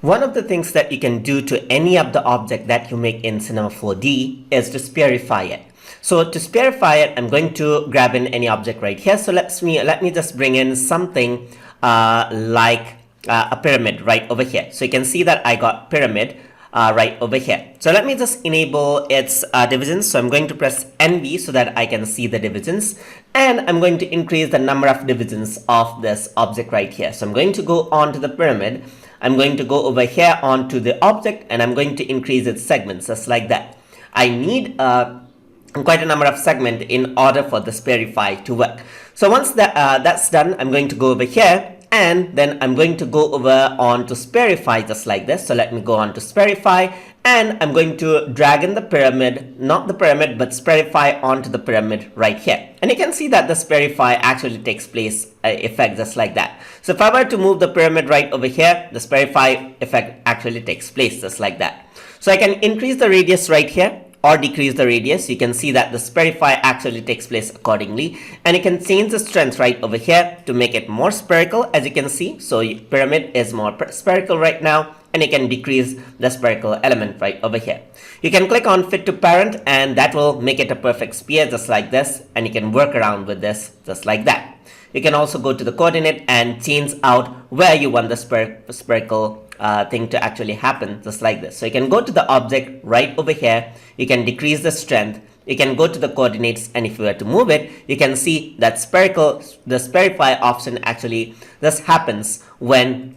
One of the things that you can do to any of the object that you make in Cinema 4D is to Spherify it. So to Spherify it, I'm going to grab in any object right here. So let me just bring in something like a pyramid right over here. So you can see that I got pyramid right over here. So let me just enable its divisions. So I'm going to press NV so that I can see the divisions, and I'm going to increase the number of divisions of this object right here. So I'm going to go on to the pyramid. I'm going to go over here onto the object, and I'm going to increase its segments just like that. I need quite a number of segments in order for the Spherify to work. So once that's done, I'm going to go over here, and then I'm going to go over on to Spherify just like this. So let me go on to Spherify, and I'm going to drag in the pyramid, not the pyramid, but Spherify onto the pyramid right here. And you can see that the Spherify actually takes place effect just like that. So if I were to move the pyramid right over here, the Spherify effect actually takes place just like that. So I can increase the radius right here or decrease the radius. You can see that the Spherify actually takes place accordingly, and you can change the strength right over here to make it more spherical, as you can see. So pyramid is more spherical right now, and you can decrease the spherical element right over here. You can click on fit to parent, and that will make it a perfect sphere just like this, and you can work around with this just like that. You can also go to the coordinate and change out where you want the spherical thing to actually happen just like this. So you can go to the object right over here. You can decrease the strength. You can go to the coordinates, and if you were to move it, you can see that the Spherify option actually this happens when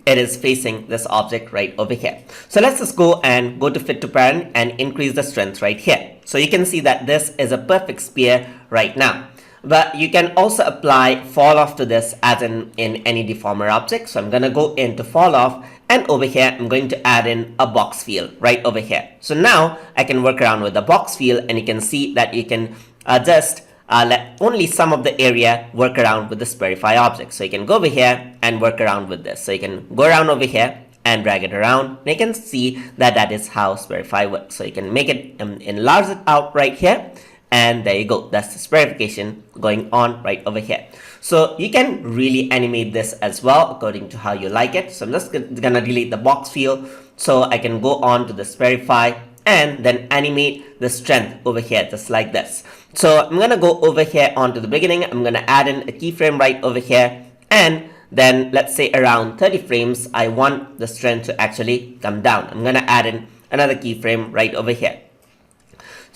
it is facing this object right over here. So let's just go to fit to parent and increase the strength right here. So you can see that this is a perfect sphere right now. But you can also apply fall off to this as in any deformer object. So I'm going to go into fall off, and over here I'm going to add in a box field right over here. So now I can work around with the box field, and you can see that you can just let only some of the area work around with the Spherify object. So you can go over here and work around with this. So you can go around over here and drag it around, and you can see that that is how Spherify works. So you can make it enlarge it out right here. And there you go. That's the spherification going on right over here. So you can really animate this as well according to how you like it. So I'm just gonna delete the box field so I can go on to the Spherify and then animate the strength over here just like this. So I'm gonna go over here onto the beginning. I'm gonna add in a keyframe right over here, and then let's say around 30 frames I want the strength to actually come down. I'm gonna add in another keyframe right over here.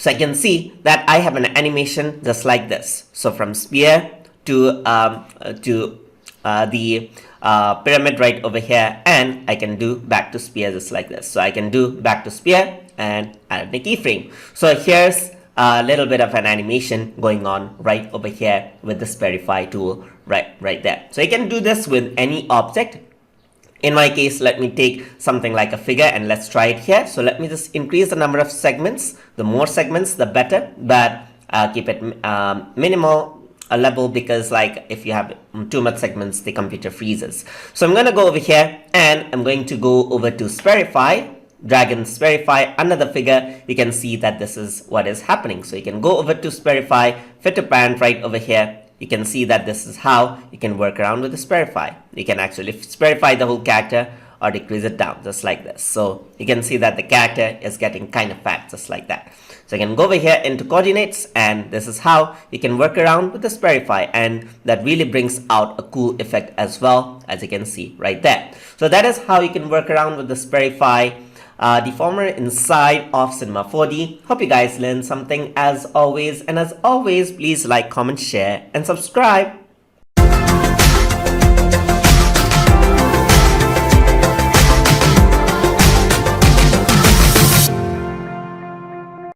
So I can see that I have an animation just like this. So from sphere to the pyramid right over here, and I can do back to sphere just like this. So I can do back to sphere and add a keyframe. So here's a little bit of an animation going on right over here with the Spherify tool right there. So you can do this with any object. In my case, let me take something like a figure, and let's try it here. So let me just increase the number of segments. The more segments, the better, but keep it minimal level, because like if you have too much segments, the computer freezes. So I'm going to go over here, and I'm going to go over to Spherify, drag in Spherify under the figure. You can see that this is what is happening. So you can go over to Spherify, fit to parent right over here. You can see that this is how you can work around with the Spherify. You can actually Spherify the whole character or decrease it down just like this. So you can see that the character is getting kind of fat just like that. So you can go over here into coordinates, and this is how you can work around with the Spherify, and that really brings out a cool effect as well, as you can see right there. So that is how you can work around with the Spherify deformer inside of Cinema 4D. Hope you guys learned something as always, and as always, please like, comment, share, and subscribe.